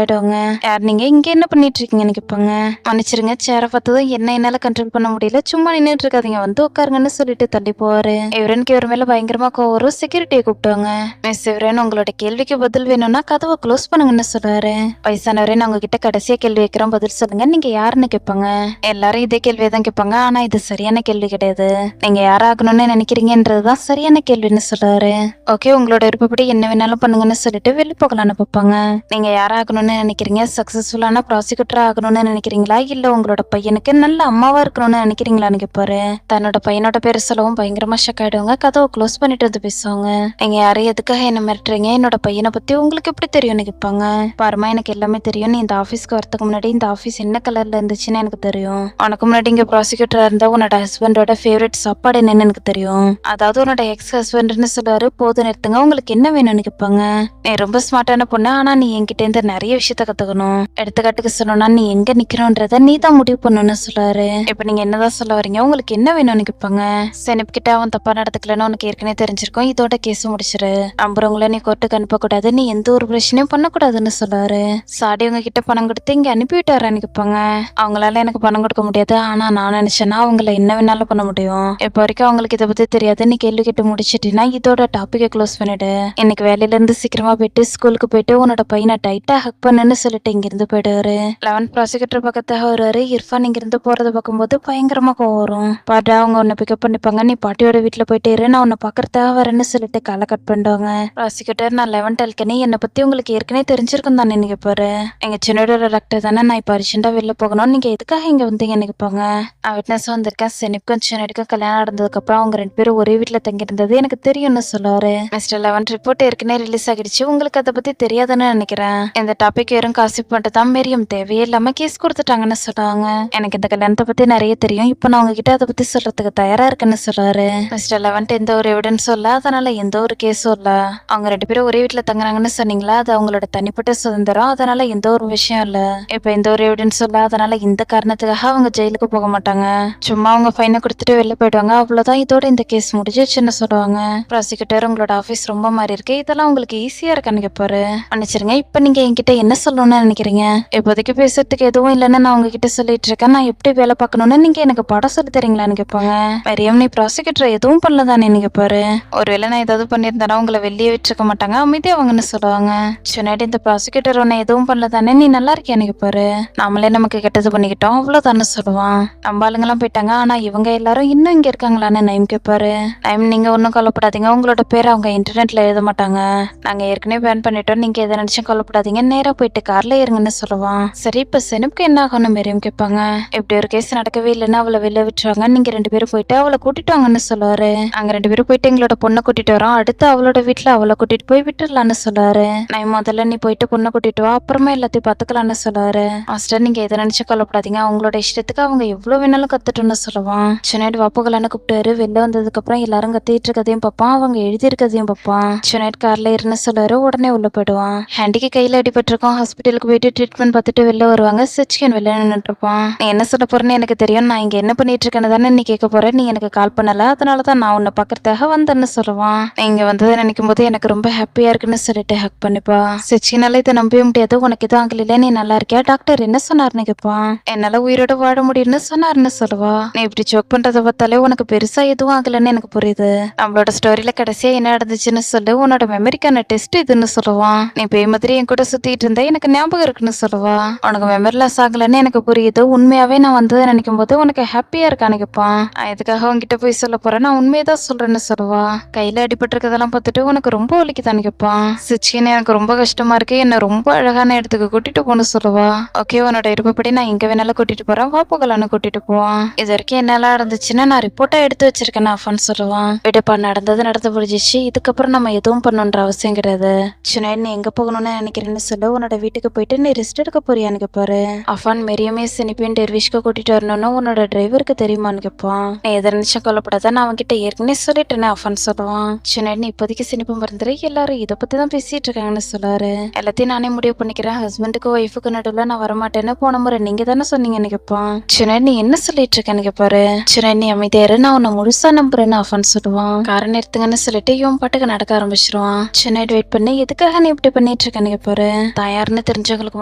[SPEAKER 1] ஆயிடுவாங்க. யார் நீங்க? இங்க என்ன பண்ணிட்டு இருக்கீங்கன்னு கேட்பாங்க. மன்னிச்சிருங்க, சேர பார்த்ததும் என்னால கண்ட்ரோல் பண்ண முடியல, சும்மா நின்றுட்டு இருக்காதீங்க, வந்து உட்காருங்கன்னு சொல்லிட்டு தள்ளி போவாரு. இவரனுக்கு இவர் மேல பயங்கரமா கோவம் வரும். செக்யூரிட்டியை கூப்பிட்டாங்க. மிஸ் இவரன், உங்களோட கேள்விக்கு பதில் வேணும்னா கதவை க்ளோஸ் பண்ணுங்கன்னு சொல்றாரு. வயசானவரே, நான் உங்ககிட்ட கடைசியா கேள்வி வைக்கிறோம், பதில் சொல்லுங்க. நீங்க யாருன்னு கேட்பாங்க. எல்லாரும் இதே கேள்வியை தான் கேட்பாங்க. ஆனா இது சரியான கேள்வி கிடையாது. நீங்க யாராகணும்னு நினைக்கிறீங்கன்றதுதான் சரியான கேள்வின்னு சொல்றாரு. ஓகே, உங்களோட விருப்பப்படி என்ன வேணாலும் பண்ணுங்கன்னு சொல்லிட்டு வெளியே போகலான்னு பார்ப்பாங்க. நீங்க யாராகணும்னு நினைக்கிறீங்க? சக்சஸ்ஃபுல்லான ப்ராசிக்யூட்டர் ஆகணும்னு நினைக்கிறீங்களா, இல்ல உங்களோட பையனுக்கு நல்ல அம்மாவா இருக்கணும்னு நினைக்கிறீங்களான்னு கேட்பாரு. தன்னோட பையனோட பேர் சொல்லவும் பயங்கரமா ஷக் ஆயிடுவாங்க. கதவை க்ளோஸ் பண்ணிட்டு வந்து பேசுவாங்க. நீங்க யாரும் எதுக்காக என்ன மிரட்டுறீங்க? என்னோட பையனை பத்தி உங்களுக்கு எப்படி தெரியும்னு கேட்பாங்க. பாருமா, எனக்கு எல்லாமே தெரியும். நீ இந்த ஆபீஸ்க்கு வரதுக்கு முன்னாடி இந்த ஆபீஸ் என்ன கலர்ல இருந்துச்சுன்னு எனக்கு தெரியும். உனக்கு முன்னாடி இங்க ப்ராசிக்யூட்டரா இருந்தா உன்னோட ஹஸ்பண்டோட ஃபேவரட் சாப்பாடு என்னன்னு எனக்கு தெரியும். அதாவது உன்னோட எக்ஸ் ஹஸ்பண்ட்னு சொல்லுவாரு. போது நிறுத்துங்க, உங்களுக்கு என்ன வேணும்னு கேட்பாங்க. நீ ரொம்ப ஸ்மார்ட்டான பொண்ணு, ஆனா நீ என்கிட்ட இருந்து நிறைய விஷயத்த கத்துக்கணும். எடுத்துக்காட்டுக்கு சொல்லணும்னா, நீ எங்க நிக்கிறோன்றத நீ தான் முடிவு பண்ணணும்னு சொல்றாரு. இப்ப நீங்க என்னதான் சொல்ல வரீங்க? உங்களுக்கு என்ன வேணும்னு கேட்பாங்க. செனிப் கிட்ட அவன் தப்பா நடந்துக்கலன்னு உனக்கு ஏற்கனவே தெரிஞ்சிருக்கும், இதோட கேஸ் முடிச்சிரு. நம்புறவங்கள நீ கோர்ட்டுக்கு அனுப்ப கூடாது, நீ எந்த ஒரு பிரச்சனையும் பண்ணக்கூடாதுன்னு சொல்றாரு. சாடி உங்க கிட்ட பணம் கொடுத்து இங்க அனுப்பி விட்டாரான்னு கேட்பாங்க. அவங்களால எனக்கு பணம் கொடுக்க முடியாது, ஆனா நான் நினைச்சேன்னா அவங்கள என்ன வேணாலும் பண்ண முடியும். இப்ப வரைக்கும் அவங்களுக்கு இதை பத்தி தெரியாது. நீ கேள்வி கேட்டு முடிச்சிட்டீங்கன்னா இதோட டாபிக்கை க்ளோஸ் பண்ணிடு. இன்னைக்கு வேலையில இருந்து சீக்கிரமா போயிட்டு ஸ்கூலுக்கு போயிட்டு உன்னோட பையனை டைட்டா ஹக் பண்ணுன்னு சொல்லிட்டு இங்க இருந்து போயிடுவாரு. 11 ப்ராசிக்யூட்டர் பக்கத்தாக வருவாரு. இர்ஃபான் இங்க இருந்து போறத பார்க்கும்போது பயங்கரமா கோவம் வரும். பாட்டா அவங்க உன்னை பிக்கப் பண்ணிப்பாங்க. நீ பாட்டியோட வீட்டுல போயிட்டு இரு, நான் உன்னை பாக்குறதாக வரேன்னு சொல்லிட்டு காலை கட் பண்ணிடுவாங்க. ப்ராசிக்யூட்டர், நான் 11 அல்கனி, என்னை பத்தி உங்களுக்கு ஏற்கனவே தெரிஞ்சிருக்கும் தானே நீங்க பாரு. எங்க சின்னோட டாக்டர் தானே, நான் இப்ப அர்ஜென்ட்டா வெளில போகணும், நீங்க எதுக்காக இங்க வந்தீங்கன்னு கேட்பாங்க. நான் விட்னஸ் வந்திருக்கேன். செனிப்க்கும் சின்னடிக்கும் கல்யாணம் நடந்ததுக்கு அப்புறம் அவங்க 2 பேரும் ஒரே வீட்டுல தங்கி இருந்தது எனக்கு தெரியும்னு சொல்லுவாரு. மிஸ்டர் 11 ரிப்போர்ட் ஏற்கனவே ரிலீஸ் ஆகிடுச்சு, உங்களுக்கு அதை பத்தி தெரியாதுன்னு நினைக்கிறேன். இந்த டாபிக் வெறும் காசிப் மட்டும் தான், மேரியம் தேவையே இல்லாம கேஸ் கொடுத்துட்டாங்கன்னு சொல்லுவாங்க. எனக்கு இந்த கல்யாணத்தை பத்தி நிறைய தெரியும், இப்ப நான் உங்ககிட்ட அதை பத்தி சொல்றதுக்கு தயாரா இருக்குன்னு சொல்றாரு. மிஸ்டர் 11 எந்த ஒரு எவிடன்ஸும் இல்ல, அதனால எந்த ஒரு கேஸும் இல்ல. அவங்க 2 பேரும் ஒரே வீட்டுல தங்குறாங்கன்னு சொன்னீங்களா, அது அவங்களோட தனிப்பட்ட சுதந்திரம், அதனால எந்த ஒரு விஷயம் இல்ல. இப்ப எந்த ஒரு எவிடன்ஸும் இல்ல, அதனால இந்த காரணத்துக்காக அவங்க ஜெயிலுக்கு போக மாட்டாங்க. சும்மா அவங்க ஃபைனை கொடுத்துட்டு வெளில போயிடுவாங்க, அவ்வளவுதான். இதோட இந்த கேஸ் முடிஞ்சிச்சுன்னு சொல்லுவாங்க. ப்ராசிக்யூட்டர், உங்களோட ஆபீஸ் ரொம்ப மாறி இருக்கு, இதெல்லாம் உங்களுக்கு ஈஸியா இருக்கான்னு கேட்பாரு. மன்னிச்சிருங்க, இப்ப நீங்க என்கிட்ட என்ன சொல்லணும்னு நினைக்கிறீங்க? இப்போதைக்கு பேசுறதுக்கு எதுவும் இல்லைன்னு நான் உங்ககிட்ட சொல்லிட்டு இருக்கேன். நான் எப்படி வேலை பார்க்கணும்னு நீங்க எனக்கு பாடம் சொல்லி தரீங்களான்னு கேட்பாங்க. மரியம், நீ ப்ராசிக்யூட்டர் எதுவும் பண்ணலதானே நீங்க பாரு. ஒருவேளை நான் ஏதாவது பண்ணியிருந்தேன்னா உங்களை வெளியே விட்டுருக்க மாட்டாங்க, அமைதியா அவங்கன்னு சொல்லுவாங்க. சொன்னாடி, இந்த ப்ராசிக்யூட்டர் உன்னை எதுவும் பண்ணலதானே, நீ நல்லா இருக்கியான்னு கேட்பாரு. நாமளே நமக்கு கெட்டது பண்ணிக்கிட்டோம், அவ்வளவுதானே சொல்லுவான். நம்ம ஆளுங்கெல்லாம் போயிட்டாங்க, ஆனா இவங்க எல்லாரும் இன்னும் இங்க இருக்காங்களான்னு நைம் கேட்பாரு. நைம், நீங்க ஒன்னும் கவலைப்படாதீங்க, உங்களோட பேரை அவங்க இன்டர்நெட்ல எழுத மாட்டாங்க, நாங்க ஏற்கனவே பேன் பண்ணிட்டோம், நீங்க எதை நினைச்சும் கவலைப்படாதீங்க, நேரா போயிட்டு கார்ல இருங்கன்னு சொல்லுவான். சரி, இப்ப செனுப்க்கு என்ன ஆகணும் மரியம் கேட்பாங்க. இப்படி ஒரு கேஸ் நடக்கவே இல்லைன்னா அவளை வெளில விட்டுருவாங்க, நீங்க 2 பேரும் போயிட்டு அவளை கூட்டிட்டு வாங்கன்னு போலான்னு சொல்லுவாரு. அங்க 2 பேரும் போயிட்டு எங்களோட பொண்ணை கூட்டிட்டு வரோம். அடுத்து அவளோட வீட்டுல அவளை கூட்டிட்டு போய் விட்டுடலான்னு சொல்லுவாரு. நான் முதல்ல நீ போயிட்டு பொண்ணை கூட்டிட்டு வா, அப்புறமா எல்லாத்தையும் பாத்துக்கலாம்னு சொல்லுவாரு. மாஸ்டர் நீங்க எதை நினைச்சு கொல்லப்படாதீங்க, அவங்களோட இஷ்டத்துக்கு அவங்க எவ்வளவு வேணாலும் கத்துட்டுன்னு சொல்லுவான். சுனைட் வாப்புகளான்னு கூப்பிட்டாரு. வெளில வந்ததுக்கு அப்புறம் எல்லாரும் கத்திட்டு இருக்கதையும் பார்ப்பான், அவங்க எழுதி இருக்கதையும் பார்ப்பான். சுனைட் கார்ல இருன்னு சொல்லுவாரு. உடனே உள்ள போயிடுவான். ஹேண்டிக்கு கையில அடிபட்டிருக்கோம். ஹாஸ்பிட்டலுக்கு போயிட்டு ட்ரீட்மெண்ட் பார்த்துட்டு வெளில வருவாங்க. சிச்கன் வெளில நின்றுட்டு இருப்பான். நீ என்ன சொல்ல போறேன்னு எனக்கு தெரியும், நான் இங்க என்ன பண்ணிட்டு இருக்கேன்னு தானே நீ கேட்க போற, நீ எனக்கு கால் பண்ணல, அதனாலதான் நான் உன்னை பாக்குறதுக்காக வந்தேன்னு சொல்லுவான். நீங்க வந்ததை நினைக்கும் போது எனக்கு ரொம்ப ஹாப்பியா இருக்குன்னு சொல்லிட்டு ஹக் பண்ணிப்பா. சிச்சினால இதை நம்பவே முடியாது, உனக்கு எதுவும் ஆகல, நீ நல்லா இருக்கியா, டாக்டர் என்ன சொன்னாருன்னு கேட்பான். என்னால உயிரோட வாழ முடியும்னு சொன்னாருன்னு சொல்லுவா. நீ இப்படி ஜோக் பண்றத பார்த்தாலே உனக்கு பெருசா எதுவும் ஆகலன்னு எனக்கு புரியுது. நம்மளோட ஸ்டோரியில கடைசியா என்ன நடந்துச்சுன்னு சொல்லு, உன்னோட மெமரிக்கான டெஸ்ட் இதுன்னு சொல்லுவான். நீ பேய் மாதிரி என் கூட சுத்திட்டு இருந்தா எனக்கு ஞாபகம் இருக்குன்னு சொல்லுவா. உனக்கு மெமரி லாஸ் ஆகலன்னு எனக்கு புரியுது, உண்மையாவே நான் வந்ததை நினைக்கும் போது உனக்கு ஹாப்பியா இருக்கான்னு கேட்பான். எதுக்காக உன்கிட்ட போய் சொல்ல போறேன், நான் உண்மையதான் சொல்றேன்னு சொல்லுவா. கையில அடிபட்டு இருக்கதெல்லாம் பார்த்துட்டு உனக்கு ரொம்ப வலிக்குதான்னு கேட்பான். சிச்சின்னு எனக்கு ரொம்ப கஷ்டமா இருக்கு, என்ன ரொம்ப அழகான இடத்துக்கு கூட்டிட்டு போன்னு சொல்லுவா. ஓகே உன்னோட இருப்பப்படி நான் எங்க வேணாலும் கூட்டிட்டு போறேன், வா போகலான்னு கூட்டிட்டு போவான். இது வரைக்கும் என்னெல்லாம் இருந்துச்சுன்னா நான் ரிப்போர்ட்டா எடுத்து வச்சிருக்கேன் அஃபான்னு சொல்லுவான். விடுப்பா, நடந்தது நடந்து முடிஞ்சிச்சு, இதுக்கப்புறம் நம்ம எதுவும் பண்ணணுன்ற அவசியம் கிடையாது. சுனைட் நீ எங்க போகணும்னு நினைக்கிறேன்னு சொல்லு, உன்னோட வீட்டுக்கு போயிட்டு நீ ரெஸ்ட் எடுக்க போறியான்னு கேட்பாரு. அஃபான் மெரியுமே சினிப்பியும் டெர்விஷ்க்கு கூட்டிட்டு வரணும்னு உன்னோட டிரைவருக்கு தெரியுமான்னு கேட்பான். நீ எதை நினைச்சும் கொல்லப்படாத, நான் அவன்கிட்ட ஏற்கனவே சொல்லிட்டேன்னு அஃபான் சொல்லுவான். சுனைட் நீ இப்போதைக்கு சினிப்பு மறந்துரு, எல்லாரும் இதை பத்தி தான் பேசிட்டு இருக்காங்கன்னு சொல்லாரு. எல்லாத்தையும் நானே முடிவு பண்ணிக்கிறேன், ஹஸ்பண்டுக்கு ஒய்ஃபுக்கு நடுவில் நான் வரமாட்டேன்னு போன முறை நீங்க தானே சொன்னீங்கன்னு கேட்பான். சுனைட் நீ என்ன சொல்லிட்டு இருக்கேன்னு கேட்பாரு. சுனைட் நீ அமைதியாரு, நான் உன்னை முழுசா நம்புறேன்னு அஃபான் சொல்லுவான். காரணம் எடுத்துங்கன்னு சொல்லிட்டு இவன் பாட்டுக்கு நடக்க ஆரம்பிச்சிருவான். சுனைட் வெயிட் பண்ணி எதுக்காக நீ இப்படி பண்ணிட்டு இருக்கேன்னு கேட்பாரு. தாயாருன்னு தெரிஞ்சவங்களுக்கு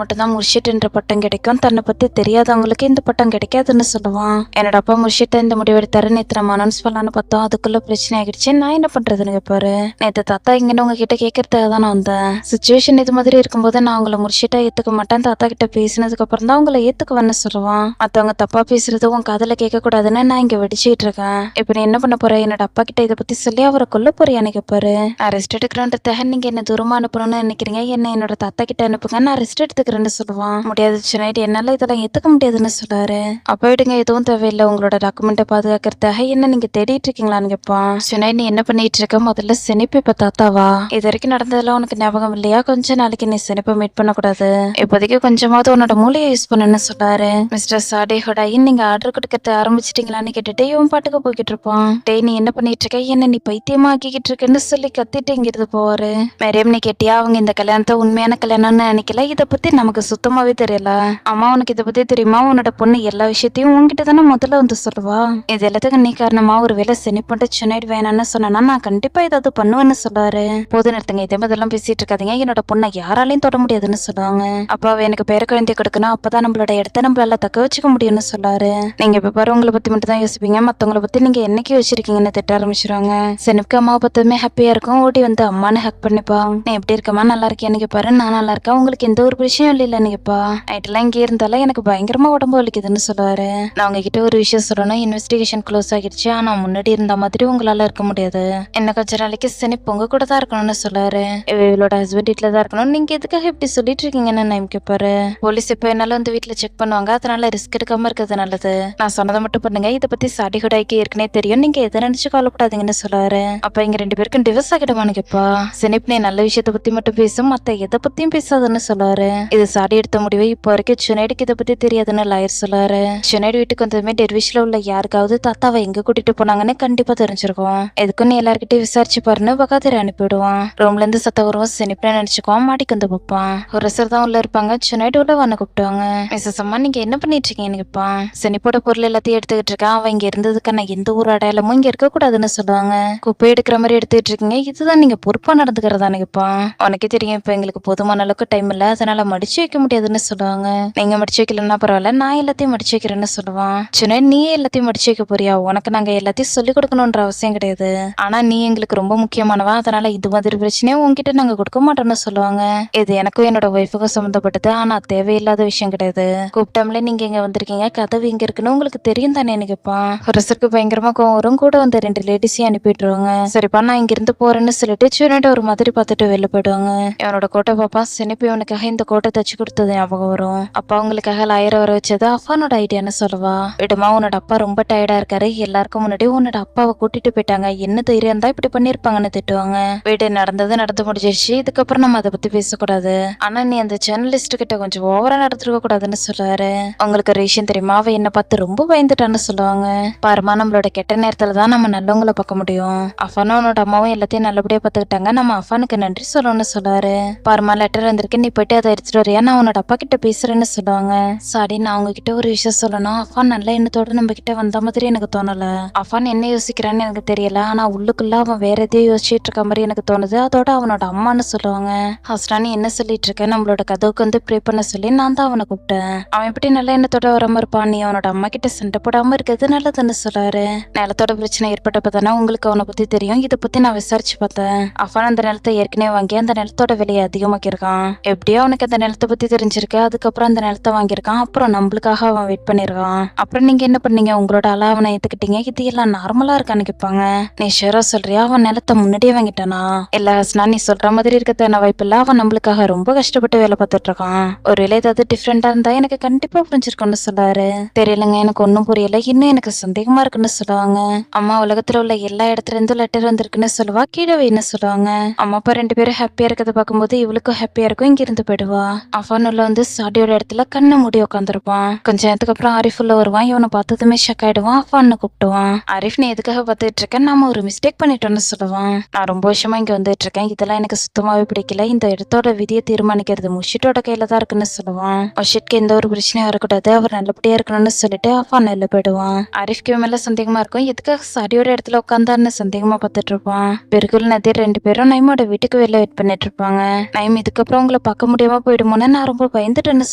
[SPEAKER 1] மட்டும்தான் முர்ஷிட்ன்ற பட்டம் கிடைக்கும், தன்னை பத்தி தெரியாதவங்களுக்கு இந்த பட்டம் கிடைக்காதுன்னு சொல்லுவான். என்னோட அப்பா முர்ஷிட்ட இந்த முடிவு எடுத்தாரு, நேற்று நம்ம அனௌன்ஸ் பண்ணலான்னு பார்த்தோம், அதுக்குள்ள பிரச்சனை ஆகிடுச்சு, நான் என்ன பண்றதுன்னு கேட்பாரு. நேற்று தாத்தா இங்கன்னு உங்ககிட்ட கேட்கறதுக்காக தான் நான் வந்தேன். சுச்சுவேஷன் இது மாதிரி இருக்கும்போது நான் உங்களை முர்ஷிட்டா ஏத்துக்க மாட்டேன், தாத்தா கிட்ட பேசினதுக்கு அப்புறம் தான் உங்களை ஏத்துக்குவேன்னு சொல்லுவான். மத்தவங்க தப்பா பேசுறது உன் காதுல கேட்க கூடாதுன்னு நான் இங்க வெடிச்சிட்டு இருக்கேன். இப்ப நீ என்ன பண்ண போற, என்னோட அப்பா கிட்ட இதை பத்தி சொல்லி அவரை கொல்ல போறியான்னு கேட்பாரு. நான் ரெஸ்ட் எடுக்கிறேன்றதுக்காக நீங்க என்ன தூரமா அனுப்பணும்னு நினைக்கிறீங்க, என்ன என்னோட தாத்தா கிட்ட அனுப்புங்க, நான் ரெஸ்ட் எடுத்துக்கிறேன்னு சொல்லுவான். முடியாது சுனைட், என்னால இதெல்லாம் ஏத்துக்க முடியாதுன்னு சொல்றாரு. அப்ப விடுங்க, எதுவும் தேவையில்லை, உங்களோட டாக்குமெண்ட்டை பாதுகாக்கிறதுக்காக என்ன நீங்க தேடிட்டு இருக்கீங்களான்னு கேட்பான். சுனைட் நீ என்ன பண்ணிட்டு இருக்க, முதல்ல சினிப்பு இப்ப தாத்தாவா, இது வரைக்கும் நடந்ததெல்லாம் உனக்கு ஞாபகம் இல்லையா, கொஞ்ச நாளைக்கு நீ சினிப்பை மீட் பண்ண கூடாது, இப்போதைக்கு கொஞ்சமாவது உன்னோட மூளையை யூஸ் பண்ணுன்னு சொல்றாரு. மிஸ்டர் சாடே ஹொடாயின் நீங்க ஆர்டர் கொடுக்கறது ஆரம்பிச்சிட்டீங்களான்னு கேட்டுட்டு இவன் பாட்டுக்கு போய்கிட்டு இருப்பான். டேய் நீ என்ன பண்ணிட்டு இருக்க, என்ன நீ பைத்தியமா ஆக்கிக்கிட்டு இருக்கன்னு சொல்லி கத்திட்டு இங்கிருந்து போவாரு. மேரியம் நீ கேட்டியா, அவங்க இந்த கல்யாணத்தை உண்மையான கல்யாணம்னு நினைக்கல, இதை பத்தி நமக்கு சுத்தமாவே தெரியல. அம்மா உனக்கு இதை பத்தி தெரியுமா, உன்னோட பொண்ணு எல்லா விஷயத்தையும் உன்கிட்ட தானே முதல்ல வந்து சொல்லுவா, இது எல்லாத்துக்கும் நீ காரணமா, ஒரு வேலை சினிப்பட்டு சுனைட் வேணான்னு சொன்னா நான் கண்டிப்பா ஏதாவது பண்ணுவேன்னு சொல்றாரு. போது நிறுத்துங்க, இதே மாதிரிலாம் பேசிட்டு இருக்காதீங்க, என்னோட பொண்ணை யாராலையும் தொட முடியாதுன்னு சொல்லுவாங்க. அப்ப அவ எனக்கு பேர குழந்தை கொடுக்கணும், அப்பதான் நம்மளோட இடத்த நம்மளால தக்க வச்சுக்க முடியும்னு சொல்லாரு. நீங்க இப்ப பாரு உங்களை பத்தி மட்டும் தான் யோசிப்பீங்க, மத்தவங்களை பத்தி நீங்க என்னைக்கு வச்சிருக்கீங்கன்னு திட்ட ஆரம்பிச்சிருவாங்க. சினிப்க்கு அம்மாவை பத்ததுமே ஹாப்பியா இருக்கும், ஓடி வந்து அம்மானு ஹக் பண்ணிப்பா. நீ எப்படி இருக்கமா, நல்லா இருக்கியான்னு கேட்பாரு. நான் நல்லா இருக்கேன், உங்களுக்கு எந்த ஒரு விஷயம் இல்லைன்னு கேட்பா. நைட்டெல்லாம் இங்கே இருந்தாலும் எனக்கு பயங்கரமா உடம்பு வலிக்குதுன்னு சொல்லுவாரு. நான் உங்ககிட்ட ஒரு விஷயம் சொல்லணும், இன்வெஸ்டிகேஷன் க்ளோஸ் ஆகிடுச்சு, ஆனா முன்னாடி இருந்த மாதிரி உங்களால இருக்க முடியாது, என்ன கொஞ்ச நாளைக்கு சினிப் உங்க கூட தான் இருக்கணும்னு சொல்லுவாரு. இவளோட ஹஸ்பண்ட் வீட்டுல தான் இருக்கணும், நீங்க எதுக்காக இப்படி சொல்லிட்டு இருக்கீங்கன்னு நான் கேட்பாரு. போலீஸ் இப்ப என்னால வந்து வீட்டுல செக் பண்ணுவாங்க, அதனால ரிஸ்க் எடுக்காம இருக்கிறது நல்லது, நான் சொன்னதை மட்டும் பண்ணுங்க, இதை பத்தி சாடி ஹுடாய்க்கு ஏற்கனவே தெரியும், நீங்க எதை நினைச்சு கவலைப்படாதீங்கன்னு சொல்லுவாரு. அப்ப இங்க 2 பேருக்கும் டிவோர்ஸ் ஆகிடுமான்னு கேட்பா. சினிப் நீ நல்ல விஷயத்த பத்தி மட்டும் பேசும், மத்த எதை பத்தியும் பேசாதுன்னு சொல்லுவாரு. இது சாடி எடுத்த முடிவு, இப்போ வரைக்கும் சுனைடுக்கு இதை பத்தி தெரியாதுன்னு லாயர் சொல்லுவாரு. சுனைடு வீட்டுக்கு வந்ததுமே டெர்விஷ்ல உள்ள யாருக்காவது தாத்தாவை எங்க கூட்டிட்டு போனாங்கன்னு கண்டிப்பா தெரிஞ்சிருக்கும், எதுக்கும் நீ எல்லார்கிட்டயும் விசாரிச்சு பாருன்னு பகாதிர அனுப்பிடுவான். ரூம்ல இருந்து சத்த வருவோம், சினிப்னு நினைச்சுக்குவான், மாடிக்கு வந்து பார்ப்பான். ஒரு சிலர் தான் உள்ள இருப்பாங்க. சுனைடு உள்ள வந்து கூப்பிட்டாங்க. மிஸ்ஸஸ் அம்மா நீங்க என்ன பண்ணிட்டு இருக்கீங்கன்னு கேட்பான். சினிப்போட பொருள் எல்லாத்தையும் எடுத்துக்கிட்டு இருக்கான், அவன் இங்க இருந்ததுக்கான எந்த ஒரு அடையாளமும் இங்க இருக்க கூடாதுன்னு சொல்லுவாங்க. குப்பை எடுக்கிற மாதிரி எடுத்துக்கிட்டு இருக்கீங்க, இதுதான் நீங்க பொறுப்பா நடந்துக்கிறதான்னு கேட்பான். உனக்கே தெரியும் இப்ப எங்களுக்கு போதுமான அளவுக்கு டைம் இல்ல, அதனால மடிச்சு வைக்க முடியாதுன்னு சொல்லுவாங்க. நீங்க மடிச்சு வைக்கலன்னா பரவாயில்ல, நான் எல்லாத்தையும் மடிச்சு வைக்கிறேன்னு சொல்லுவான். சுனைட் நீ எல்லாத்தையும் மடிச்சு வைக்க போறியா, உனக்கு நாங்க எல்லாத்தையும் சொல்லிக் கொடுக்கணும்ன்ற அவசியம் கிடையாது, ஆனா நீ எங்களுக்கு ரொம்ப முக்கியமானவா, அதனால இது மாதிரி பிரச்சனையே உங்ககிட்ட நாங்க கொடுக்க மாட்டோம்னு சொல்லுவாங்க. இது எனக்கும் என்னோட ஒய்ஃபுக்கும் சம்மந்தப்பட்டது, ஆனா தேவையில்லாத விஷயம் கிடையாது, கூப்பிட்டாமலே நீங்க இங்க வந்திருக்கீங்க, கதவு இங்க இருக்குன்னு உங்களுக்கு தெரியும் தானே கேட்பான். ஒருசருக்கு பயங்கரமா கோவம் வரும், கூட வந்து 2 லேடிஸையும் அனுப்பிட்டுருவாங்க. சரிப்பா நான் இங்க இருந்து போறேன்னு சொல்லிட்டு சுனைட் ஒரு மாதிரி பார்த்துட்டு வெளில போயிடுவாங்க. இவனோட கோட்டை பாப்பா. சினிப்பு இவனுக்காக இந்த கோட்டை தச்சு கொடுத்தது ஞாபகம் வரும். அப்பா அவங்களுக்காக லாயரை வர வச்சது அஃபானோட ஐடியான்னு சொல்லுவா. விடுமா உன்னோட அப்பா ரொம்ப டயர்டா இருக்காரு, எல்லாருக்கும் முன்னாடி மறுபடியும் உன்னோட அப்பாவை கூட்டிட்டு போயிட்டாங்க, என்ன தைரியம் தான் இப்படி பண்ணிருப்பாங்கன்னு திட்டுவாங்க. வீடு நடந்தது நடந்து முடிஞ்சிருச்சு, இதுக்கப்புறம் நம்ம அதை பத்தி பேசக்கூடாது. ஆனா நீ அந்த ஜெர்னலிஸ்ட் கிட்ட கொஞ்சம் ஓவரா நடந்துருக்க கூடாதுன்னு சொல்லுவாரு. உங்களுக்கு ஒரு விஷயம் தெரியுமா, அவ என்ன பார்த்து ரொம்ப பயந்துட்டான்னு சொல்லுவாங்க. பாருமா, நம்மளோட கெட்ட நேரத்துல தான் நம்ம நல்லவங்களை பார்க்க முடியும். அஃபானும் உன்னோட அம்மாவும் எல்லாத்தையும் நல்லபடியா பாத்துக்கிட்டாங்க, நம்ம அஃபானுக்கு நன்றி சொல்லணும்னு சொல்லுவாரு. பாருமா, லெட்டர் வந்திருக்கு, நீ போயிட்டு அதை எடுத்துட்டு வரியா, நான் உன்னோட அப்பா கிட்ட பேசுறேன்னு சொல்லுவாங்க. சாரி, நான் உங்ககிட்ட ஒரு விஷயம் சொல்லணும். அஃபான் நல்ல எண்ணத்தோட நம்ம கிட்ட வந்த மாதிரி எனக்கு தோணல. அஃபான் என்ன யோசிக்கிறான்னு எனக்கு தெரியல, ஆனா உள்ளுக்குள்ள அவன் வேற எதையோ யோசிச்சுட்டு இருக்க மாதிரி எனக்கு தோணுது. அதோட அவனோட அம்மான்னு சொல்லுவாங்க. ஹஸ்ரா, நீ என்ன சொல்லிட்டு இருக்க, நம்மளோட கதவுக்கு வந்து ப்ரே பண்ண சொல்லி நான் தான் அவனை கூப்பிட்டேன். அவன் எப்படி நல்ல எண்ணத்தோட வராம இருப்பான், நீ அவனோட அம்மா கிட்ட சண்டை போடாம இருக்கிறது நல்லதுன்னு சொல்றாரு. நிலத்தோட பிரச்சனை ஏற்பட்டப்ப தானே உங்களுக்கு அவனை பத்தி தெரியும், இதை பத்தி நான் விசாரிச்சு பார்த்தேன். அஃபான் அந்த நிலத்தை ஏற்கனவே வாங்கி அந்த நிலத்தோட விலையை அதிகமாக்கியிருக்கான். எப்படியோ அவனுக்கு அந்த நிலத்தை பத்தி தெரிஞ்சிருக்கு, அதுக்கப்புறம் அந்த நிலத்தை வாங்கியிருக்கான். அப்புறம் நம்மளுக்காக அவன் வெயிட் பண்ணிருக்கான். அப்புறம் நீங்க என்ன பண்ணீங்க, உங்களோட அளவனை ஏத்துக்கிட்டீங்க, இது எல்லாம் நார்மலா இருக்கான்னு கேட்பாங்க. நீ ஷேரா சொல்றியா, அவன் நிலத்தை முன்னாடியே வாங்கிட்டானா? இல்ல ஹஸ்னா, நீ சொல்ற மாதிரி இருக்கத்தான வாய்ப்பு இல்ல, அவன் நம்மளுக்காக ரொம்ப கஷ்டப்பட்டு வேலை பார்த்துட்டு இருக்கான். ஒருவேளை ஏதாவது டிஃப்ரெண்டா இருந்தா எனக்கு கண்டிப்பா புரிஞ்சிருக்கும்னு சொல்றாரு. தெரியலங்க, எனக்கு ஒன்னும் புரியல, இன்னும் எனக்கு சந்தேகமா இருக்குன்னு சொல்லுவாங்க. அம்மா உலகத்துல உள்ள எல்லா இடத்துல இருந்தும் லெட்டர் வந்திருக்குன்னு சொல்லுவா, கீழே வைன்னு சொல்லுவாங்க. அம்மா அப்பா ரெண்டு பேரும் ஹாப்பியா இருக்கிறத பார்க்கும்போது இவளுக்கும் ஹாப்பியா இருக்கும், இங்க இருந்து போயிடுவா. அஃபானுள்ள வந்து சாடியோட இடத்துல கண்ணை மூடி உட்காந்துருப்பான். கொஞ்ச நேரத்துக்கு அப்புறம் ஆரிஃப் உள்ள வருவான். இவனை பார்த்ததுமே ஷக் ஆயிடுவான். அஃபான்னு கூப்பிடுவான். ஆரிஃப், நீ எதுக்காக பார்த்துட்டு இருக்கேன், நாம ஒரு மிஸ்டேக் பண்ணிட்டோம்னு சொல்லுவான். நான் ரொம்ப வருஷமா இங்க வந்துட்டு இருக்கேன், இதெல்லாம் எனக்கு சுத்தமாவே பிடிக்கல, இந்த இடத்தோட விதியை தீர்மானிக்கிறது முஷிட்டோட கையில தான் இருக்குன்னு சொல்லுவான். முஷிட்க்கு எந்த ஒரு பிரச்சனையும் வரக்கூடாது, அவர் நல்லபடியா இருக்கணும்னு சொல்லிட்டு அஃபான் வெளில போயிடுவான். ஆரிஃப்க்கு மேல சந்தேகமா இருக்கும், எதுக்காக சாடியோட இடத்துல உட்காந்தான்னு சந்தேகமா பார்த்துட்டு இருப்பான். பெருகுல் நதீர் ரெண்டு பேரும் நைமோட வீட்டுக்கு வெளில வெயிட் பண்ணிட்டு இருப்பாங்க. நைம், இதுக்கப்புறம் உங்களை பார்க்க முடியாம போயிடுமோன்னு நான் ரொம்ப பயந்துட்டேன்னு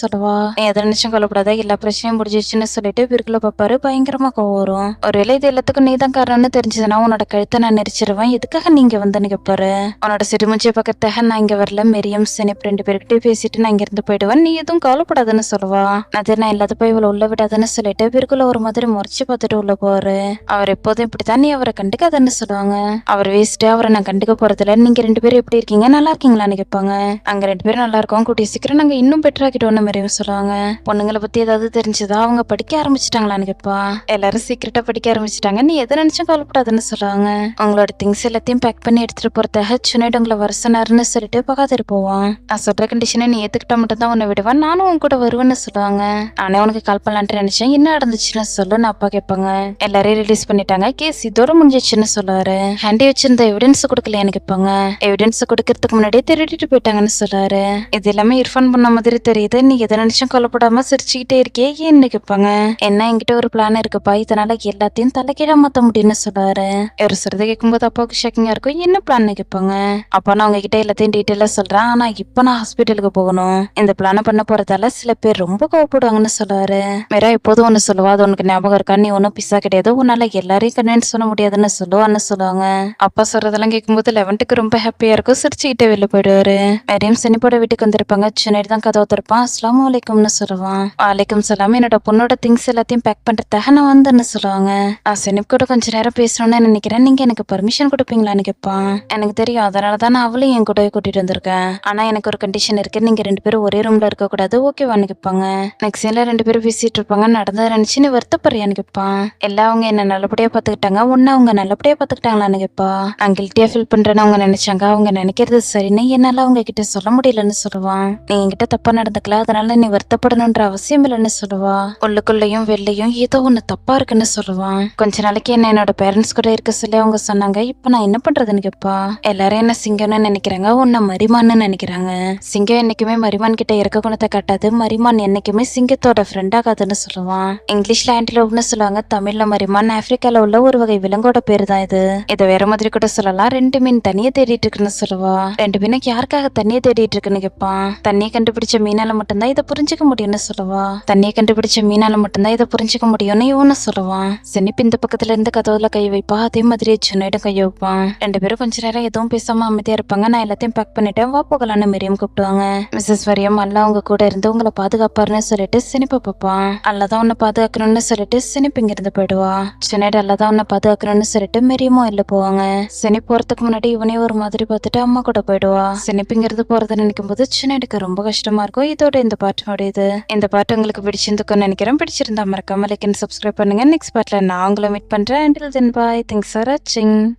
[SPEAKER 1] சொல்லுவா. நீ எதை நினைச்சும் கொல்லப்படாத, எல்லா பிரச்சனையும் முடிஞ்சிச்சுன்னு சொல்லிட்டு பெருகுல பாப்பாரு. பயங்கரமா கோவம் வரும். ஒருவேளை இது எல்லாத்துக்கும் நீ தான் காரணம்னு தெரிஞ்சதுன்னா உன்னோட கழுத்தை நான் நெரிச்சிருவேன், எதுக்காக நீங்க வந்தேன்னு கேட்பாரு. உன்னோட சிறுமுச்சியை பக்கத்தாக நான் இங்க வரல, மெரியம் செனிப் ரெண்டு பேருக்கிட்டே பேசிட்டு நான் இங்க இருந்து போயிடுவேன், நீ எதுவும் கவலைப்படாதுன்னு சொல்லுவா. நதீர், நான் இல்லாத போய் இவ்வளவு உள்ள விடாதுன்னு சொல்லிட்டு பெருகுல ஒரு மாதிரி முறைச்சு பார்த்துட்டு உள்ள போவாரு. அவர் எப்போதும் இப்படித்தான், நீ அவரை கண்டுக்காதன்னு சொல்லுவாங்க. அவர் வேஸ்ட்டு, அவரை நான் கண்டுக்க போறதுல, நீங்க ரெண்டு பேரும் எப்படி இருக்கீங்க, நல்லா இருக்கீங்களான்னு கேட்பாங்க. அங்க ரெண்டு பேரும் நல்லா இருக்கோம், கூட்டிய சீக்கிரம் நாங்க இன்னும் பெட்டர் ஆக்கிட்டோம்னு மெரியம் சொல்லுவாங்க. பொண்ணுங்களை பத்தி ஏதாவது தெரிஞ்சதா, அவங்க படிக்க ஆரம்பிச்சிட்டாங்களான்னு கேட்பா. எல்லாரும் சீக்கிரட்டா படிக்க ஆரம்பிச்சிட்டாங்க, நீ எதை நினைச்சும் கவலைப்படாதுன்னு சொல்லுவாங்க. உங்களோட திங்ஸ் எல்லாத்தையும் பேக் பண்ணி எடுத்துட்டு போறதாக சுனைட் உங்களை வர சொன்னாருன்னு சொல்லிட்டு பகாதிரு போவான். நான் சொல்ற கண்டிஷனை நீ ஏத்துக்கிட்டா மட்டும் தான் உன்னை விடுவான், நானும் உன் கூட வருவேன்னு சொல்லுவாங்க. நானே உனக்கு கால் பண்ணலான்ட்டு நினைச்சேன், என்ன நடந்துச்சுன்னு சொல்லு நான் அப்பா கேட்பாங்க. எல்லாரையும் ரிலீஸ் பண்ணிட்டாங்க, கேஸ் இதோட முடிஞ்சிச்சுன்னு சொல்லுவாரு. ஹேண்டி வச்சிருந்த எவிடன்ஸ் கொடுக்கலையான்னு கேட்பாங்க. எவிடன்ஸ் கொடுக்கறதுக்கு முன்னாடியே திருடிட்டு போயிட்டாங்கன்னு சொல்றாரு. இது எல்லாமே இர்ஃபான் பண்ண மாதிரி தெரியுது, நீ எதை நினைச்சும் கொல்லப்படாம சிரிச்சுக்கிட்டே இருக்கே ஏன்னு கேட்பாங்க. என்ன, என்கிட்ட ஒரு பிளான் இருக்குப்பா, இதனால எல்லாத்தையும் தலைகீழா மாத்த முடியும்னு சொல்றாரு. ஒரு சிறதை கேட்கும்போது அப்பாவுக்கு ஷாக்கிங்கா இருக்கும். என்ன பிளான் கேட்பாங்க. அப்பா, நான் உங்ககிட்ட எல்லாத்தையும் டீட்டெயிலா சொல்றேன், ஆனா இப்ப நான் ஹாஸ்பிட்டலுக்கு போகணும், இந்த பிளான பண்ண போறதால சில பேர் ரொம்ப கோவப்படுவாங்கன்னு சொல்றாரு. மேரா எப்போதும் ஒண்ணு சொல்லுவா, அது உனக்கு ஞாபகம் இருக்கா, நீ ஒன்னும் பிசா கிடையாது, உன்னால எல்லாரையும் கன்வின்ஸ் பண்ண முடியாதுன்னு சொல்லுவான்னு சொல்லுவாங்க. அப்பா சொல்றதெல்லாம் கேட்கும்போது லெவன்ட்டுக்கு ரொம்ப ஹாப்பியா இருக்கும், சிரிச்சுக்கிட்டே வெளில போயிடுவாரு. மேரியம் செனிப்போட வீட்டுக்கு வந்திருப்பாங்க. சுனைட் தான் கதவு திறப்பான். அஸ்ஸலாமு அலைக்கும்னு சொல்லுவான். வலைக்கும் சலாம், என்னோட பொண்ணோட திங்ஸ் எல்லாத்தையும் பேக் பண்றதுக்காக நான் வந்தேன்னு சொல்லுவாங்க. நான் செனிப் கூட கொஞ்ச நேரம் பேசணும்னு நினைக்கிறேன், நீங்க எனக்கு பர்மிஷன் கொடுப்பீங்களான்னு கேட்பான். எனக்கு தெரியும், அதனாலதான் நான் அவளையும் என் கூட கூட்டிட்டு வந்திருக்கேன், ஆனா எனக்கு ஒரு கண்டிஷன் இருக்கு, நீங்க ரெண்டு பேரும் ஒரே ரூம்ல இருக்க கூடாது, ஓகேவான்னு கேட்பாங்க. நெக்ஸ்ட் சீன்ல ரெண்டு பேரும் பேசிட்டு இருப்பாங்க. நடந்ததை நினைச்சு நீ வருத்தப்படுறியான்னு கேட்பான். எல்லாம் அவங்க என்ன நல்லபடியா பாத்துக்கிட்டாங்க, ஒன்னு அவங்க நல்லபடியா பாத்துக்கிட்டாங்களான்னு கேட்பா. நான் கில்ட்டியா ஃபீல் பண்றேன்னு அவங்க நினைச்சாங்க, அவங்க நினைக்கிறது சரின்னு என்னால அவங்க கிட்ட சொல்ல முடியலன்னு சொல்லுவான். நீ என்கிட்ட தப்பா நடந்துக்கல, அதனால நீ வருத்தப்படணும்ன்ற அவசியம் இல்லைன்னு சொல்லுவா. உள்ளுக்குள்ளயும் வெளிலையும் ஏதோ ஒண்ணு தப்பா இருக்குன்னு சொல்லுவான். கொஞ்ச நாளைக்கு என்ன என்னோட பேரண்ட்ஸ் கூட இருக்க சொல்லி அவங்க சொன்னாங்க, இப்ப நான் என்ன பண்றதுன்னு கேட்பா. எல்லாரும் என்ன சிங்கம்னு நினைக்கிறாங்க, உன்ன மரிமான்னு நினைக்கிறாங்க. சிங்கம் என்னைக்குமே மரிமான் கிட்ட இறக்க குணத்தை காட்டாது, மரிமான் என்னைக்குமே சிங்கத்தோட ஃப்ரெண்ட் ஆகாதுன்னு சொல்லுவான். இங்கிலீஷ்ல ஆன்டிலோப்னு சொல்லுவாங்க, தமிழ்ல மரிமான். ஆப்பிரிக்கால உள்ள ஒரு வகை விலங்கோட பேரு தான் இது. இதை வேற மாதிரி கூட சொல்லலாம். ரெண்டு மீன் தண்ணியை தேடிட்டு இருக்குன்னு சொல்லுவா. ரெண்டு மீனுக்கு யாருக்காக தண்ணியை தேடிட்டு இருக்குன்னு கேட்பான். தண்ணியை கண்டுபிடிச்ச மீனால மட்டும்தான் இதை புரிஞ்சுக்க முடியும்னு சொல்லுவா. தண்ணியை கண்டுபிடிச்ச மீனால மட்டும்தான் இதை புரிஞ்சுக்க முடியும்னு இவனு சொல்லுவான். செனிப் இந்த பக்கத்துல இருந்து கதவுல கை வைப்பா, அதே மாதிரி சுனைடும் கை வைப்பான். ரெண்டு பேரும் கொஞ்ச நேரம் எதுவும் பேசாம அமைதியா இருப்பாங்க. நான் எல்லாத்தையும் பேக் பண்ணிட்டேன், வா போகலான்னு மெரியம் கூப்பிடுவாங்க. மிஸ்ஸஸ் வரியம், அல்லா அவங்க கூட இருந்து உங்களை பாதுகாப்பாருன்னு சொல்லிட்டு செனிப்ப பார்ப்பான். அல்லதான் உன்னை பாதுகாக்கணும்னு சொல்லிட்டு செனிப் இங்க இருந்து போயிடுவா. சுனைடு அல்லதான் உன்னை பாதுகாக்கணும்னு சொல்லிட்டு மெரியமும் இல்ல போவாங்க. செனிப் போறதுக்கு முன்னாடி இவனே ஒரு மாதிரி பார்த்துட்டு அம்மா கூட போயிடுவா. செனிப் இங்க இருந்து போறதை நினைக்கும் போது சுனைடுக்கு ரொம்ப கஷ்டமா இருக்கும். இதோட இந்த பாட்டு முடியுது. இந்த பாட்டு உங்களுக்கு பிடிச்சிருந்துக்குன்னு நினைக்கிறேன். பிடிச்சிருந்தா மறக்காம லைக் அண்ட் சப்ஸ்கிரைப் பண்ணுங்க. நெக்ஸ்ட் பார்ட்ல நான் உங்களை மீட் பண்றேன். until then bye. Thanks for watching.